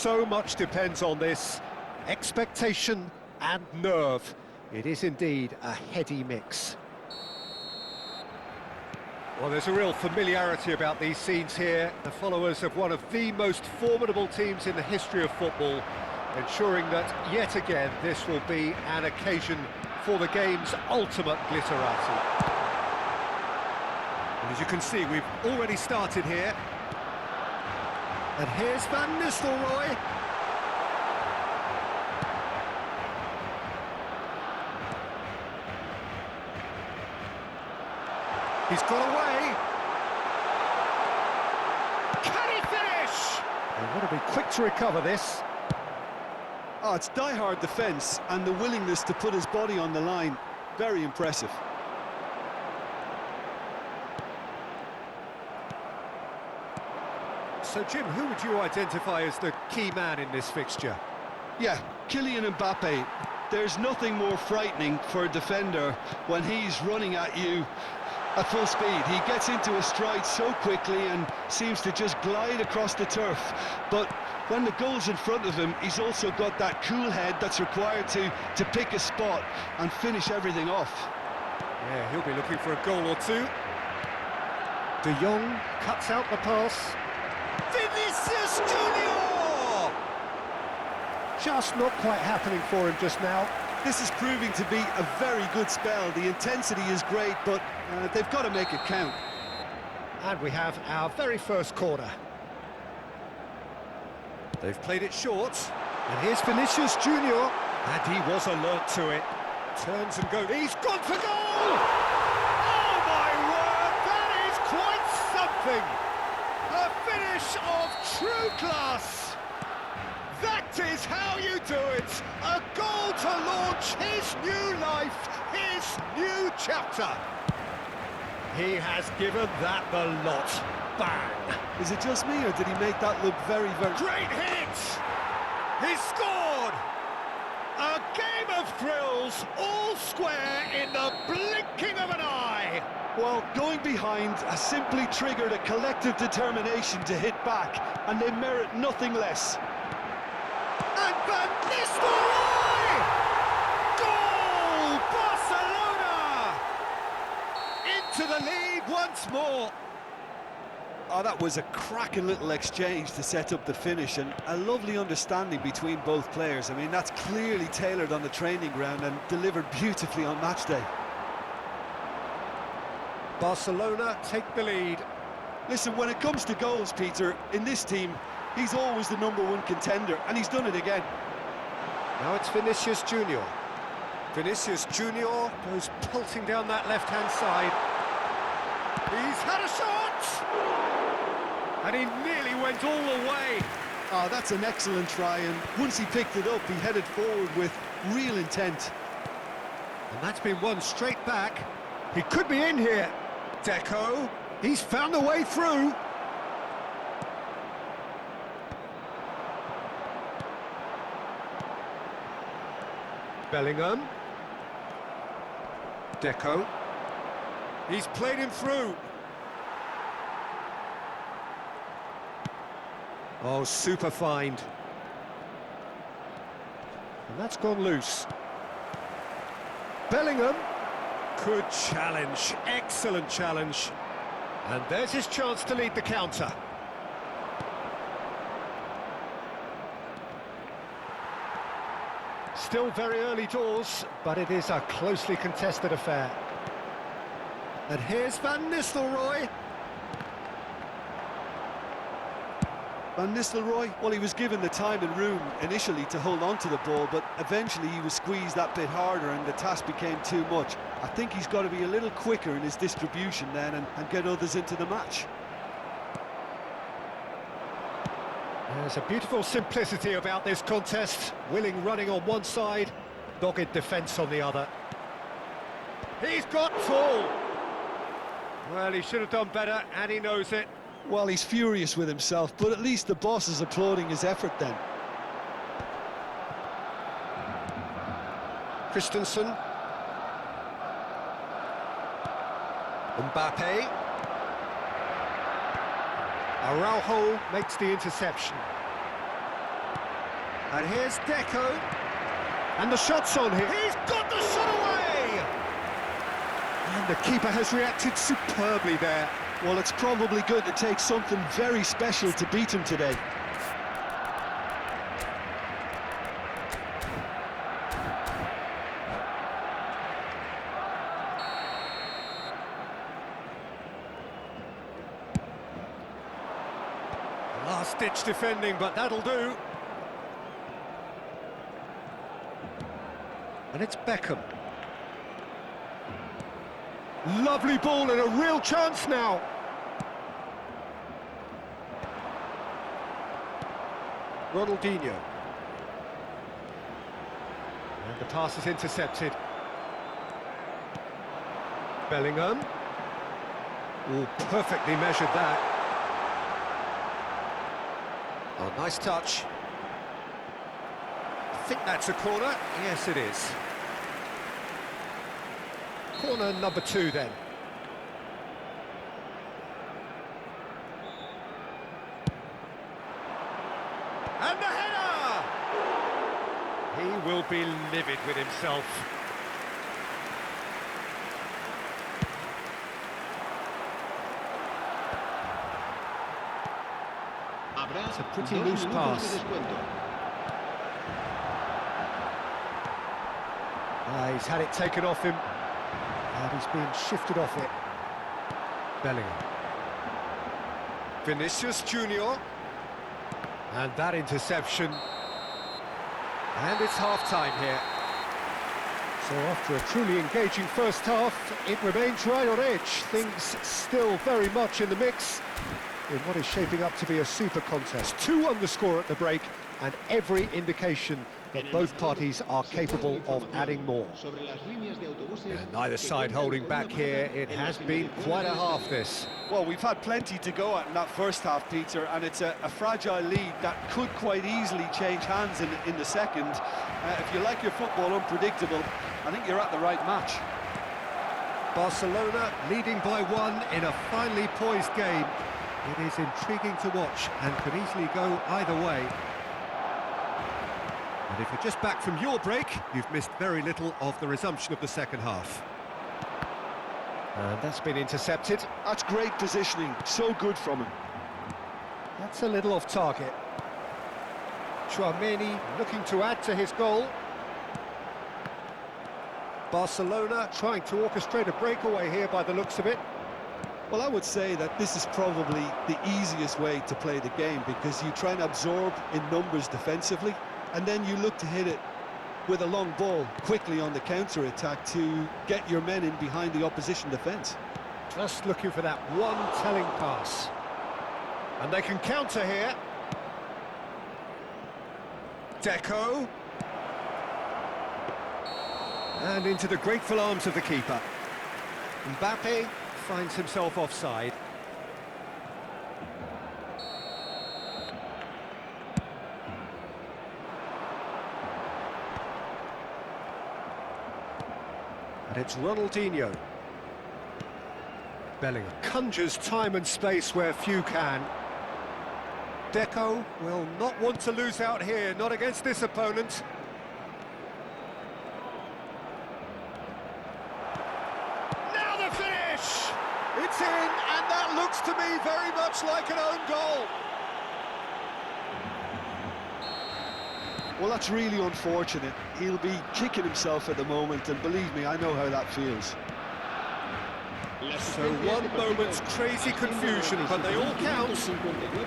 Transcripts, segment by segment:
so much depends on this. Expectation and nerve. It is indeed a heady mix. Well, there's a real familiarity about these scenes here. The followers of one of the most formidable teams in the history of football, ensuring that, yet again, this will be an occasion for the game's ultimate glitterati. And as you can see, we've already started here. And here's Van Nistelrooy. He's got away. Can he finish? They want to be quick to recover this. Oh, it's die-hard defence and the willingness to put his body on the line. Very impressive. So, Jim, who would you identify as the key man in this fixture? Yeah, Kylian Mbappe. There's nothing more frightening for a defender when he's running at you at full speed. He gets into a stride so quickly and seems to just glide across the turf. But when the goal's in front of him, he's also got that cool head that's required to pick a spot and finish everything off. Yeah, he'll be looking for a goal or two. De Jong cuts out the pass. Vinicius Junior! Just not quite happening for him just now. This is proving to be a very good spell. The intensity is great, but they've got to make it count. And we have our very first corner. They've played it short. And here's Vinicius Junior. And he was alert to it. Turns and goes. He's gone for goal! Oh, my word! That is quite something! A finish of true class! That is how you do it! A goal to launch his new life, his new chapter. He has given that the lot. Bang! Is it just me, or did he make that look very, very... Great hit! He scored! A game of thrills, all square in the blinking of an eye! Well, going behind has simply triggered a collective determination to hit back, and they merit nothing less. And Van Nistelrooy! Goal! Barcelona! Into the lead once more. Oh, that was a cracking little exchange to set up the finish, and a lovely understanding between both players. I mean, that's clearly tailored on the training ground and delivered beautifully on match day. Barcelona take the lead. Listen, when it comes to goals, Peter, in this team, he's always the #1 contender, and he's done it again. Now it's Vinicius Junior. Vinicius Junior goes pulsing down that left-hand side. He's had a shot! And he nearly went all the way. Oh, that's an excellent try, and once he picked it up, he headed forward with real intent. And that's been won straight back. He could be in here. Deco, he's found a way through. Bellingham. Deco. He's played him through. Oh, super find. And that's gone loose. Bellingham. Good challenge, excellent challenge. And there's his chance to lead the counter. Still very early doors, but it is a closely contested affair. And here's Van Nistelrooy. Van Nistelrooy, well, he was given the time and room initially to hold on to the ball, but eventually he was squeezed that bit harder and the task became too much. I think he's got to be a little quicker in his distribution then and get others into the match. There's a beautiful simplicity about this contest. Willing running on one side, dogged defence on the other. He's got full. Well, he should have done better, and he knows it. Well, he's furious with himself, but at least the boss is applauding his effort then. Christensen. Mbappe. Araujo makes the interception. And here's Deco. And the shot's on here. He's got the shot away! And the keeper has reacted superbly there. Well, it's probably going to take something very special to beat him today. Last-ditch defending, but that'll do. And it's Beckham. Lovely ball and a real chance now. Ronaldinho. And the pass is intercepted. Bellingham. Oh, perfectly measured that. Oh, nice touch. I think that's a corner. Yes, it is. Corner number 2 then. And the header! He will be livid with himself. It's a pretty loose pass. He's had it taken off him. And he's been shifted off it. Bellingham. Vinicius Junior. And that interception. And it's half-time here. So after a truly engaging first half, it remains right on edge. Things still very much in the mix in what is shaping up to be a super contest. 2 on the score at the break, and every indication that both parties are capable of adding more. And neither side holding back here. It has been quite a half, this. Well, we've had plenty to go at in that first half, Peter, and it's a fragile lead that could quite easily change hands in the second. If you like your football unpredictable, I think you're at the right match. Barcelona leading by 1 in a finely poised game. It is intriguing to watch and could easily go either way. And if you're just back from your break, you've missed very little of the resumption of the second half. And that's been intercepted. That's great positioning, so good from him. That's a little off target. Tchouaméni looking to add to his goal. Barcelona trying to orchestrate a breakaway here by the looks of it. Well, I would say that this is probably the easiest way to play the game, because you try and absorb in numbers defensively, and then you look to hit it with a long ball quickly on the counter-attack to get your men in behind the opposition defence. Just looking for that one telling pass. And they can counter here. Deco. And into the grateful arms of the keeper. Mbappe finds himself offside. And it's Ronaldinho. Bellingham conjures time and space where few can. Deco will not want to lose out here, not against this opponent. Now the finish! It's in, and that looks to me very much like an own goal. Well, that's really unfortunate. He'll be kicking himself at the moment, and believe me, I know how that feels. So one moment's crazy confusion, but they all count.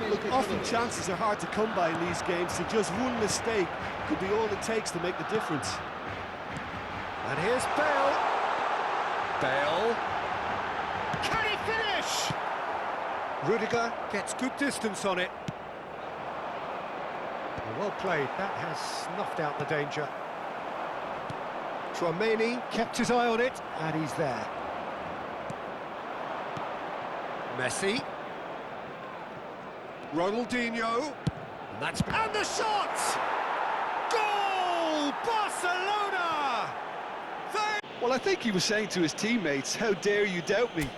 Look, often chances are hard to come by in these games, so just one mistake could be all it takes to make the difference. And here's Bale. Bale. Can he finish? Rudiger gets good distance on it. Well played, that has snuffed out the danger. Tchouaméni kept his eye on it, and he's there. Messi. Ronaldinho. And the shot! Goal! Barcelona! Well, I think he was saying to his teammates, how dare you doubt me?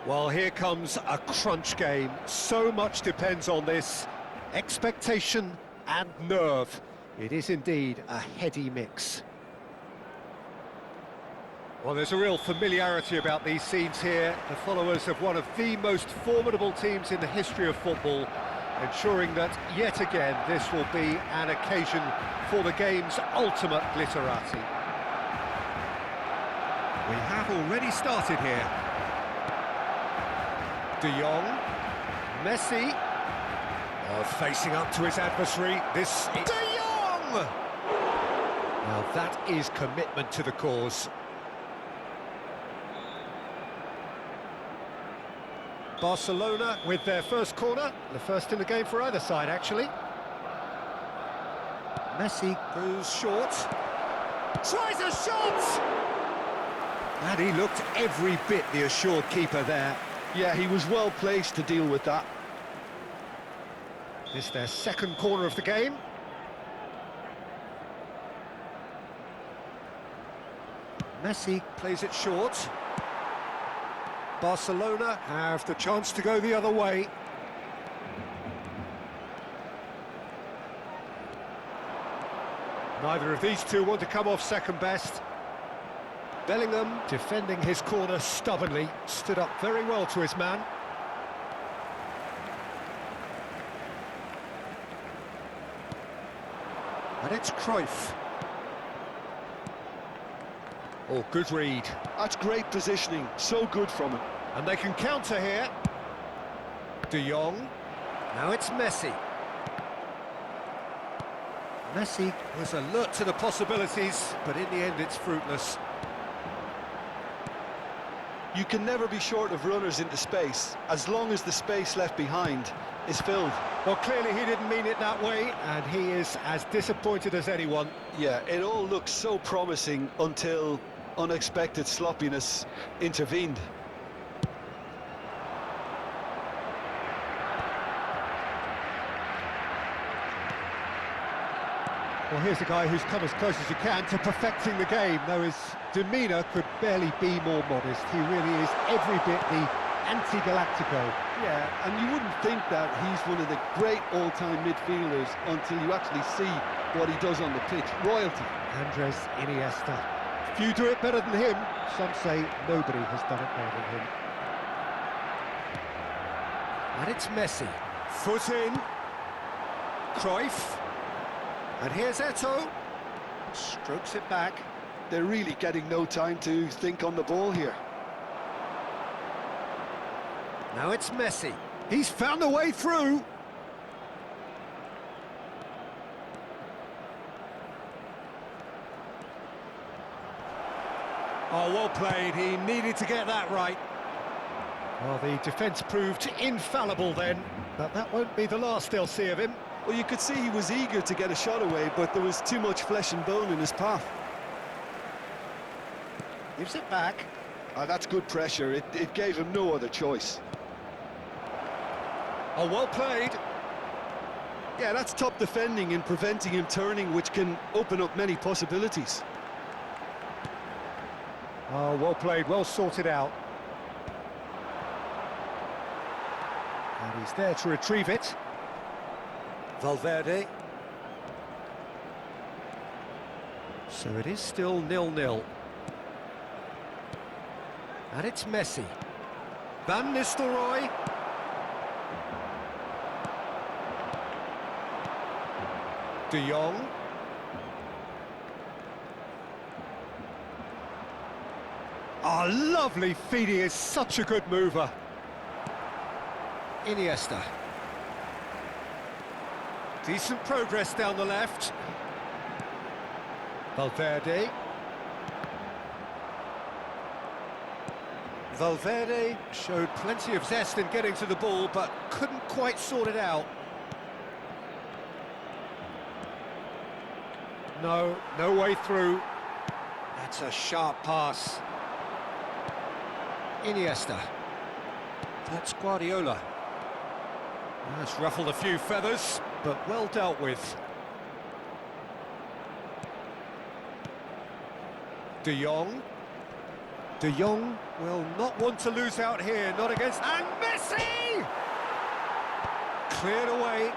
Well, here comes a crunch game. So much depends on this. Expectation and nerve. It is indeed a heady mix. Well, there's a real familiarity about these scenes here. The followers of one of the most formidable teams in the history of football, ensuring that, yet again, this will be an occasion for the game's ultimate glitterati. We have already started here. De Jong, Messi, facing up to his adversary, this is... De Jong! Now that is commitment to the cause. Barcelona with their first corner, the first in the game for either side actually. Messi goes short, tries a shot! And he looked every bit the assured keeper there. Yeah, he was well placed to deal with that. This is their second corner of the game. Messi plays it short. Barcelona have the chance to go the other way. Neither of these two want to come off second best. Bellingham, defending his corner stubbornly, stood up very well to his man. And it's Cruyff. Oh, good read. That's great positioning, so good from him. And they can counter here. De Jong. Now it's Messi. Messi was alert to the possibilities, but in the end it's fruitless. You can never be short of runners into space, as long as the space left behind is filled. Well, clearly he didn't mean it that way, and he is as disappointed as anyone. Yeah, it all looked so promising until unexpected sloppiness intervened. Well, here's a guy who's come as close as he can to perfecting the game, though his demeanour could barely be more modest. He really is every bit the anti-Galactico. Yeah, and you wouldn't think that he's one of the great all-time midfielders until you actually see what he does on the pitch. Royalty. Andres Iniesta. Few do it better than him. Some say nobody has done it more than him. And it's Messi. Foot in. Cruyff. And here's Eto'o. Strokes it back. They're really getting no time to think on the ball here. Now it's Messi. He's found a way through. Oh, well played. He needed to get that right. Well, the defence proved infallible then, but that won't be the last they'll see of him. Well, you could see he was eager to get a shot away, but there was too much flesh and bone in his path. Gives it back. That's good pressure. It gave him no other choice. Oh, well played. Yeah, that's top defending and preventing him turning, which can open up many possibilities. Oh, well played, well sorted out. And he's there to retrieve it. Valverde. So it is still 0-0. And it's Messi. Van Nistelrooy. De Jong. Oh, lovely feed, he is such a good mover. Iniesta. Decent progress down the left. Valverde. Valverde showed plenty of zest in getting to the ball, but couldn't quite sort it out. No way through. That's a sharp pass. Iniesta. That's Guardiola. That's ruffled a few feathers, but well dealt with. De Jong. De Jong will not want to lose out here, not against... And Messi! Cleared away.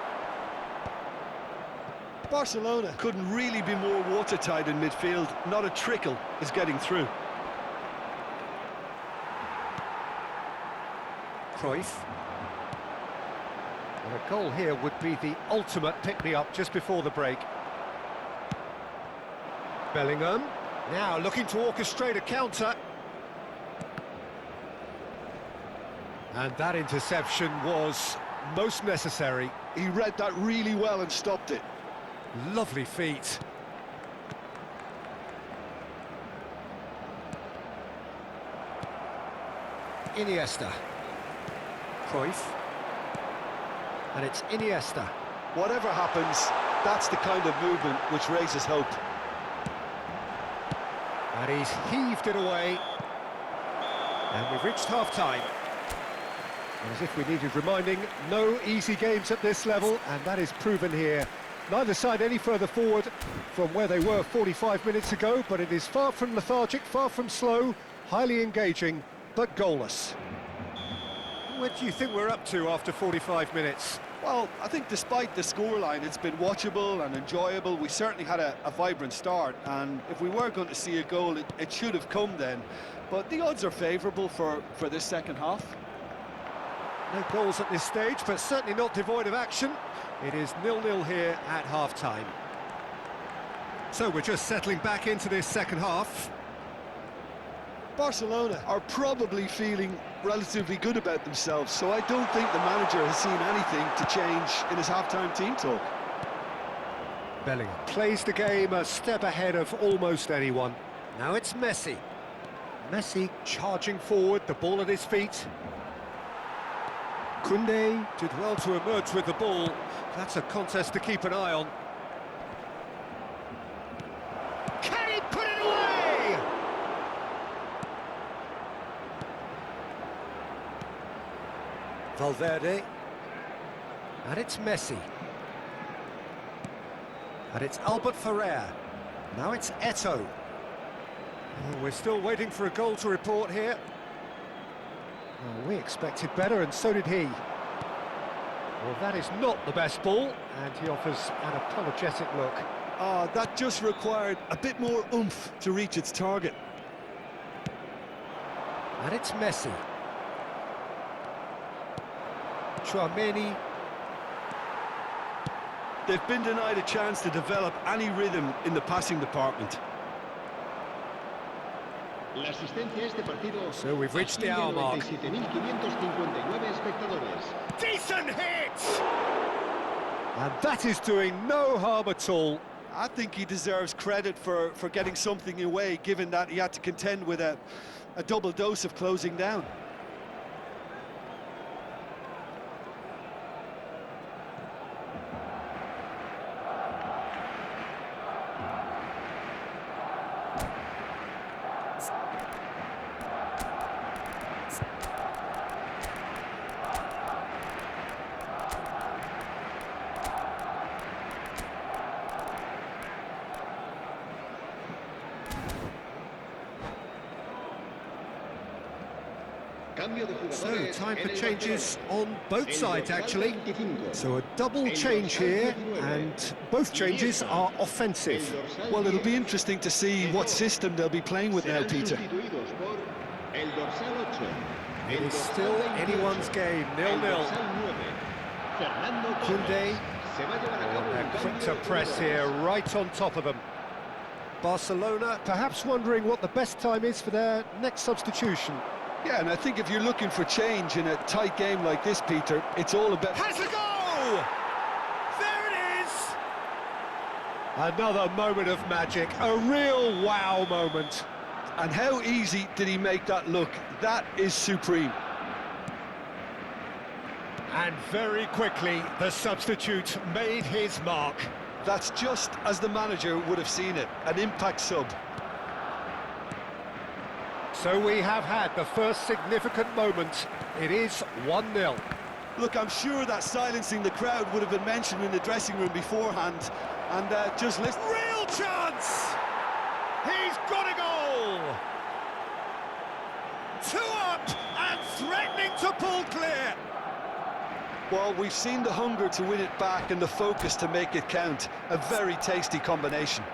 Barcelona couldn't really be more watertight in midfield. Not a trickle is getting through. Cruyff. And a goal here would be the ultimate pick-me-up just before the break. Bellingham. Now looking to orchestrate a counter. And that interception was most necessary. He read that really well and stopped it. Lovely feet. Iniesta. Cruyff. And it's Iniesta. Whatever happens, that's the kind of movement which raises hope. And he's heaved it away. And we've reached half-time. And as if we needed reminding, no easy games at this level, and that is proven here. Neither side any further forward from where they were 45 minutes ago, but it is far from lethargic, far from slow, highly engaging, but goalless. What do you think we're up to after 45 minutes? Well, I think despite the scoreline, it's been watchable and enjoyable. We certainly had a vibrant start, and if we were going to see a goal, it should have come then. But the odds are favourable for this second half. No goals at this stage, but certainly not devoid of action. It is 0-0 here at half-time. So we're just settling back into this second half. Barcelona are probably feeling relatively good about themselves, so I don't think the manager has seen anything to change in his half-time team talk. Bellingham plays the game a step ahead of almost anyone. Now it's Messi. Messi charging forward, the ball at his feet. Koundé did well to emerge with the ball. That's a contest to keep an eye on. Can he put it away? Valverde. And it's Messi. And it's Albert Ferrer. Now it's Eto'o. Oh, we're still waiting for a goal to report here. Well, we expected better, and so did he. Well, that is not the best ball, and he offers an apologetic look. That just required a bit more oomph to reach its target. And it's Messi. Tchouaméni. They've been denied a chance to develop any rhythm in the passing department. So we've reached the hour mark. Decent hit! And that is doing no harm at all. I think he deserves credit for getting something away, given that he had to contend with a double dose of closing down. So, time for changes on both sides, actually. So, a double change here, and both changes are offensive. Well, it'll be interesting to see what system they'll be playing with now, Peter. It is still anyone's game, 0-0. Koundé, they're quick to press here, right on top of them. Barcelona perhaps wondering what the best time is for their next substitution. Yeah, and I think if you're looking for change in a tight game like this, Peter, it's all about... Has a goal! There it is! Another moment of magic, a real wow moment. And how easy did he make that look? That is supreme. And very quickly, the substitute made his mark. That's just as the manager would have seen it, an impact sub. So we have had the first significant moment. It is 1-0. Look, I'm sure that silencing the crowd would have been mentioned in the dressing room beforehand. And just listen. Real chance! He's got a goal! 2 up and threatening to pull clear. Well, we've seen the hunger to win it back and the focus to make it count. A very tasty combination.